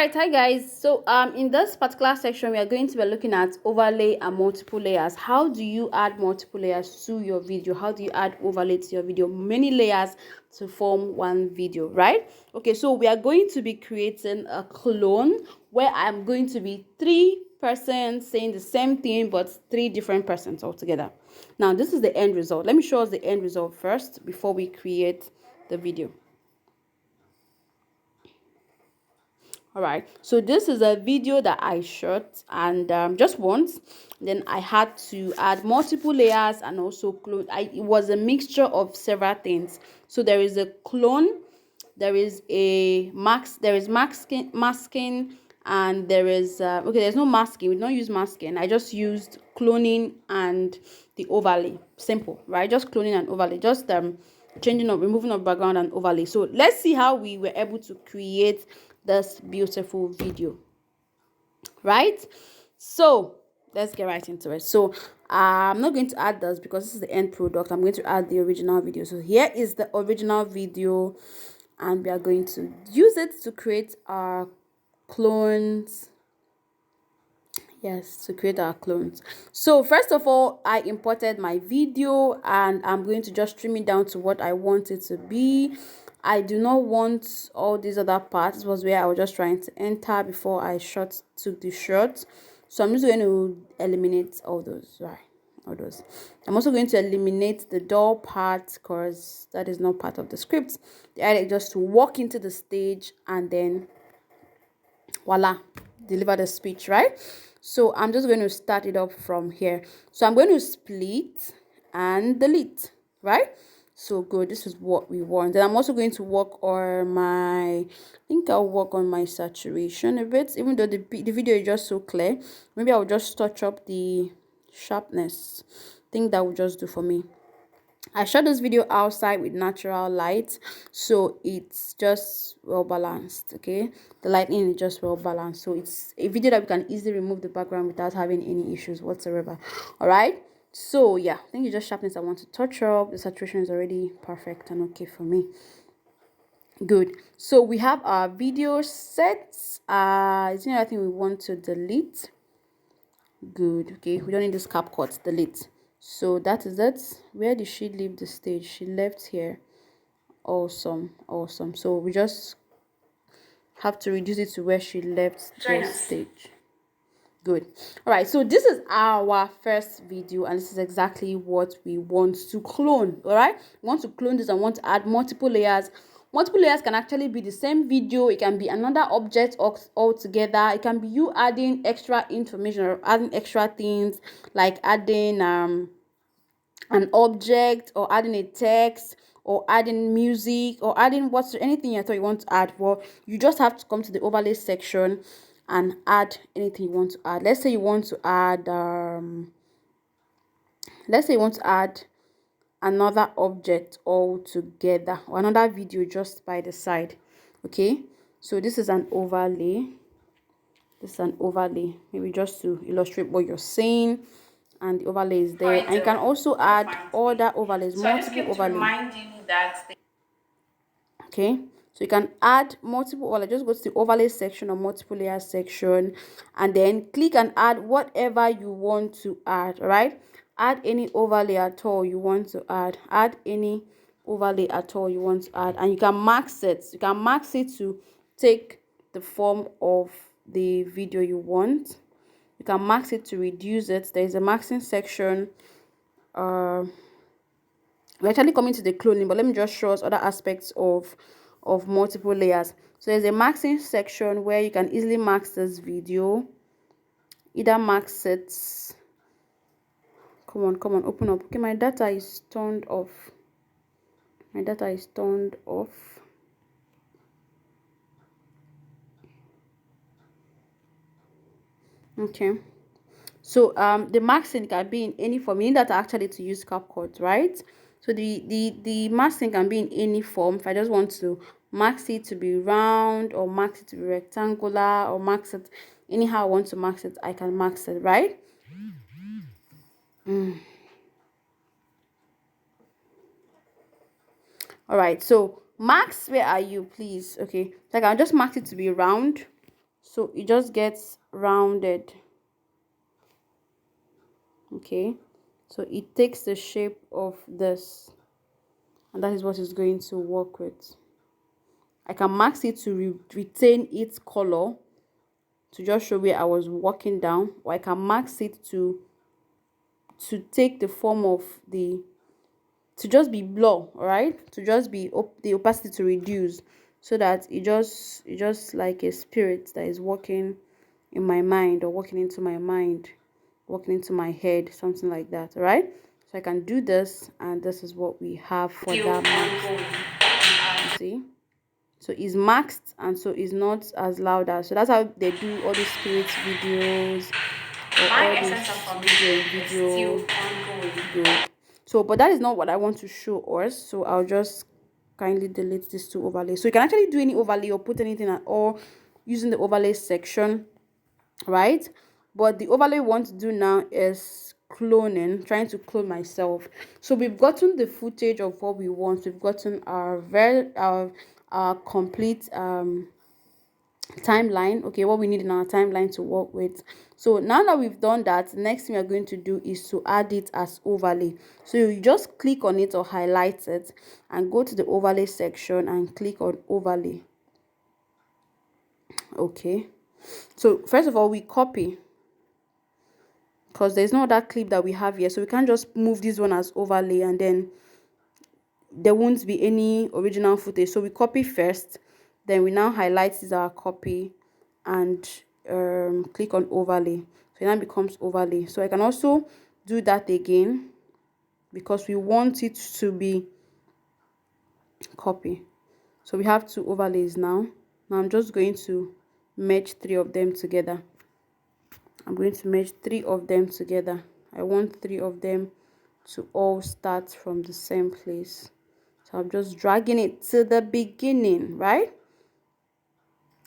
right, hi guys. So in this particular section we are going to be looking at overlay and multiple layers. How do you add multiple layers to your video? How do you add overlay to your video? Many layers to form one video, right? Okay, so we are going to be creating a clone where I'm going to be three persons saying the same thing but three different persons altogether. Now this is the end result. Let me show us the end result first before we create the video. All right, so this is a video that I shot and just once. Then I had to add multiple layers and also clone. It was a mixture of several things. So there is a clone, there is a masking, and there is okay, there's no masking. We don't use masking. I just used cloning and the overlay. Simple, right? Just cloning and overlay. Just changing of removing of background and overlay. So let's see how we were able to create this beautiful video, right? So let's get right into it. So I'm not going to add this because this is the end product. I'm going to add the original video. So here is the original video and we are going to use it to create our clones. Yes, to create our clones. So first of all, I imported my video and I'm going to just trim it down to what I want it to be. I do not want all these other parts. This was where I was just trying to enter before I took the shot. So I'm just going to eliminate all those, right? All those. I'm also going to eliminate the door part because that is not part of the script. The idea is just to walk into the stage and then voila, deliver the speech, right? So I'm just going to start it up from here. So I'm going to split and delete, right? So good, this is what we want. And I'm also going to work on I think I'll work on my saturation a bit, even though the video is just so clear. Maybe I'll just touch up the sharpness. I think that will just do for me. I shot this video outside with natural light, so it's just well balanced. Okay, the lighting is just well balanced, so it's a video that we can easily remove the background without having any issues whatsoever. All right, so yeah, I think it's just sharpness I want to touch up. The saturation is already perfect and okay for me. Good, so we have our video set. Is there anything we want to delete? Good. Okay, we don't need this Capcut. Delete. So that is it. Where did she leave the stage? She left here. Awesome. So we just have to reduce it to where she left the stage. Good. All right, so this is our first video and this is exactly what we want to clone. All right, we want to clone this and want to add multiple layers. Multiple layers can actually be the same video. It can be another object altogether. It can be you adding extra information or adding extra things, like adding an object or adding a text or adding music or adding anything you thought you want to add. Well, you just have to come to the overlay section and add anything you want to add. Let's say you want to add another object all together or another video just by the side. Okay, so this is an overlay. Maybe just to illustrate what you're saying, and the overlay is there. And you can also add other overlays, multiple overlays. Okay, so you can add multiple overlays. Just go to the overlay section or multiple layer section and then click and add whatever you want to add. All right, add any overlay at all you want to add. And you can max it. You can max it to take the form of the video you want. You can max it to reduce it. There is a maxing section. We're actually coming to the cloning, but let me just show us other aspects of multiple layers. So there's a maxing section where you can easily max this video. Either max it. Come on, open up. Okay, my data is turned off. Okay, so the maxing can be in any form. You need that actually to use Capcut, right? So the maxing can be in any form. If I just want to max it to be round or max it to be rectangular or max it anyhow I want to max it, I can max it, right? All right, so max, where are you, please? Okay, like I'll just max it to be round so it just gets rounded. Okay, so it takes the shape of this, and that is what it's going to work with. I can mask it to retain its color, to just show where I was working down, or I can mask it to take the form of the, to just be blur, all right, to just be the opacity to reduce, so that it just like a spirit that is working in my mind, or walking into my mind, walking into my head, something like that. All right, so I can do this, and this is what we have for that mask. You see, so it's maxed, and so it's not as loud as, so that's how they do all these spirit videos, or all these video. Good. So but that is not what I want to show us, so I'll just kindly delete these two overlays. So you can actually do any overlay or put anything at all using the overlay section, right? But the overlay we want to do now is cloning, trying to clone myself. So we've gotten the footage of what we want. We've gotten our complete timeline, okay, what we need in our timeline to work with. So now that we've done that, the next thing we're going to do is to add it as overlay. So you just click on it or highlight it and go to the overlay section and click on overlay. Okay, so first of all, we copy, because there's no other clip that we have here, so we can't just move this one as overlay and then there won't be any original footage. So we copy first, then we now highlight this our copy and click on overlay, so it now becomes overlay. So I can also do that again, because we want it to be copy. So we have two overlays now. I'm just going to merge three of them together. I'm going to merge three of them together. I want three of them to all start from the same place. So I'm just dragging it to the beginning, right?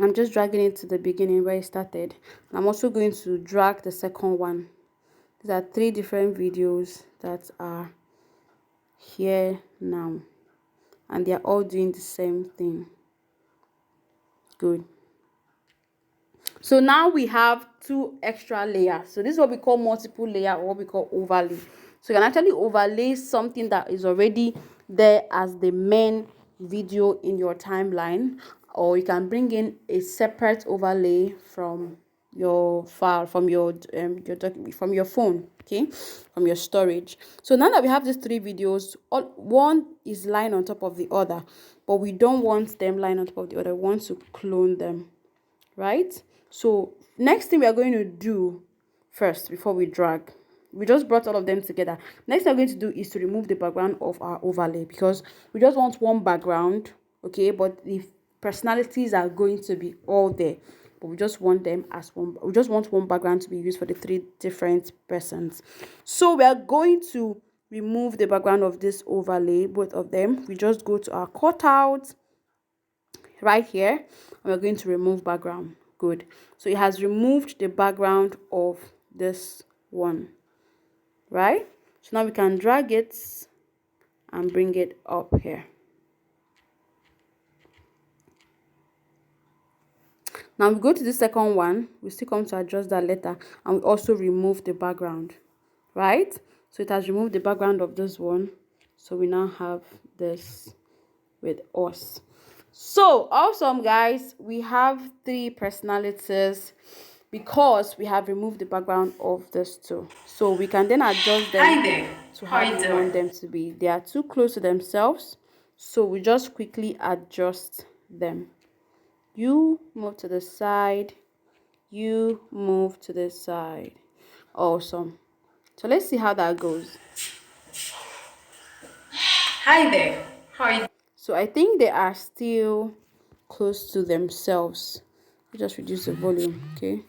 I'm just dragging it to the beginning where it started. I'm also going to drag the second one. These are three different videos that are here now, and they are all doing the same thing. Good. So now we have two extra layers. So this is what we call multiple layer, or what we call overlay. So you can actually overlay something that is already there as the main video in your timeline, or you can bring in a separate overlay from your file, from your from your phone, okay, from your storage. So now that we have these three videos, one is lying on top of the other, but we don't want them lying on top of the other. We want to clone them, right? So next thing we are going to do first, before we drag, we just brought all of them together. Next thing we're going to do is to remove the background of our overlay, because we just want one background, okay, but the personalities are going to be all there, but we just want them as one. We just want one background to be used for the three different persons. So we are going to remove the background of this overlay, both of them. We just go to our cutout right here, and we're going to remove background. Good. So it has removed the background of this one, right? So now we can drag it and bring it up here. Now we go to the second one, we still come to adjust that letter, and we also remove the background, right? So it has removed the background of this one, so we now have this with us. So awesome, guys, we have three personalities because we have removed the background of this two. So we can then adjust them to how we want them to be. They are too close to themselves, so we just quickly adjust them. You move to the side, you move to the side. Awesome. So let's see how that goes. Hi there. How are you? So I think they are still close to themselves. Just reduce the volume, okay?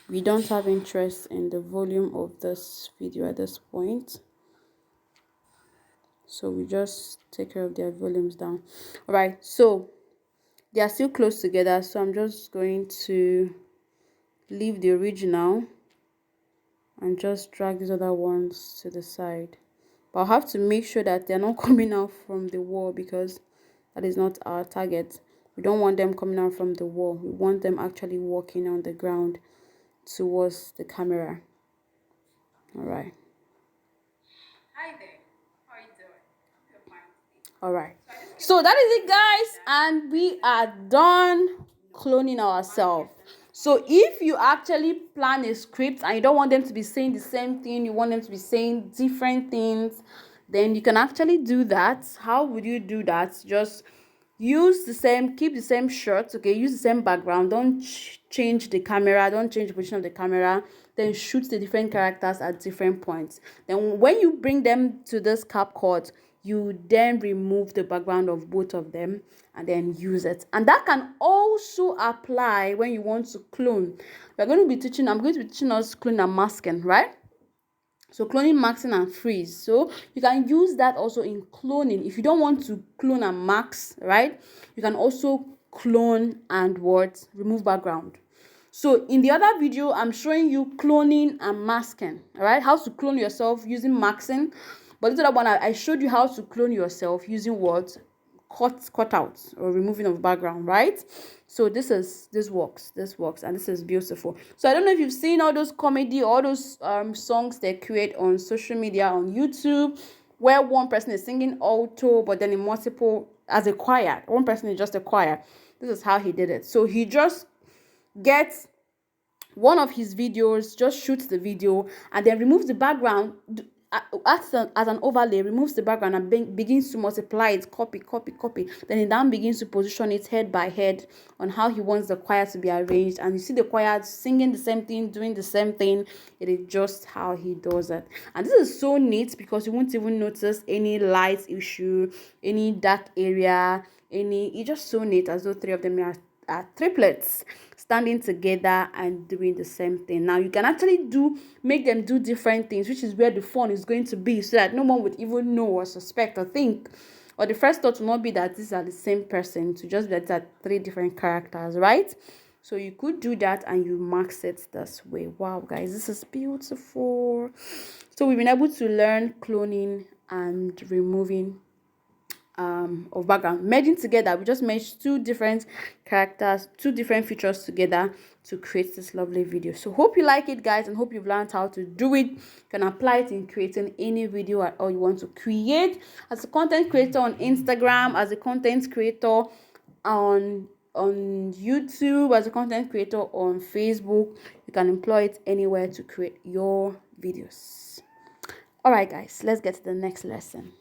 We don't have interest in the volume of this video at this point, so we just take care of their volumes down. All right, so they are still close together, so I'm just going to leave the original and just drag these other ones to the side. But I'll have to make sure that they're not coming out from the wall, because that is not our target. We don't want them coming out from the wall. We want them actually walking on the ground towards the camera. All right. Hi there. How are you doing? You're fine. All right. So I just came So to that let is you it, know guys, that and we this are is done cloning the ourselves. market and So if you actually plan a script and you don't want them to be saying the same thing, you want them to be saying different things, then you can actually do that. How would you do that? Just keep the same shot, okay? Use the same background. Don't change the camera. Don't change the position of the camera. Then shoot the different characters at different points. Then when you bring them to this Capcut, you then remove the background of both of them and then use it. And that can also apply when you want to clone. I'm going to be teaching us clone and masking, right? So cloning, maxing, and freeze. So you can use that also in cloning. If you don't want to clone and max, right, you can also clone and remove background. So in the other video, I'm showing you cloning and masking, all right, how to clone yourself using maxing. But this other one, I showed you how to clone yourself using cut out or removing of background, right? So this works and this is beautiful. So I don't know if you've seen all those comedy, all those songs they create on social media, on YouTube, where one person is singing alto but then in multiple as a choir. One person is just a choir. This is how he did it. So he just gets one of his videos, just shoots the video and then removes the background, as an overlay, removes the background and begins to multiply it, copy. Then he then begins to position it head by head on how he wants the choir to be arranged. And you see the choir singing the same thing, doing the same thing. It is just how he does it. And this is so neat because you won't even notice any light issue, any dark area, it's just so neat, as though three of them are triplets standing together and doing the same thing. Now you can actually make them do different things, which is where the fun is going to be, so that no one would even know or suspect or think, or the first thought will not be that these are the same person, to just be that these are three different characters, right? So you could do that and you max it this way. Wow, guys, this is beautiful. So we've been able to learn cloning and removing of background, merging together. We just merged two different characters, two different features together to create this lovely video. So hope you like it, guys, and hope you've learned how to do it. You can apply it in creating any video at all you want to create, as a content creator on Instagram, as a content creator on YouTube, as a content creator on Facebook. You can employ it anywhere to create your videos. All right, guys, let's get to the next lesson.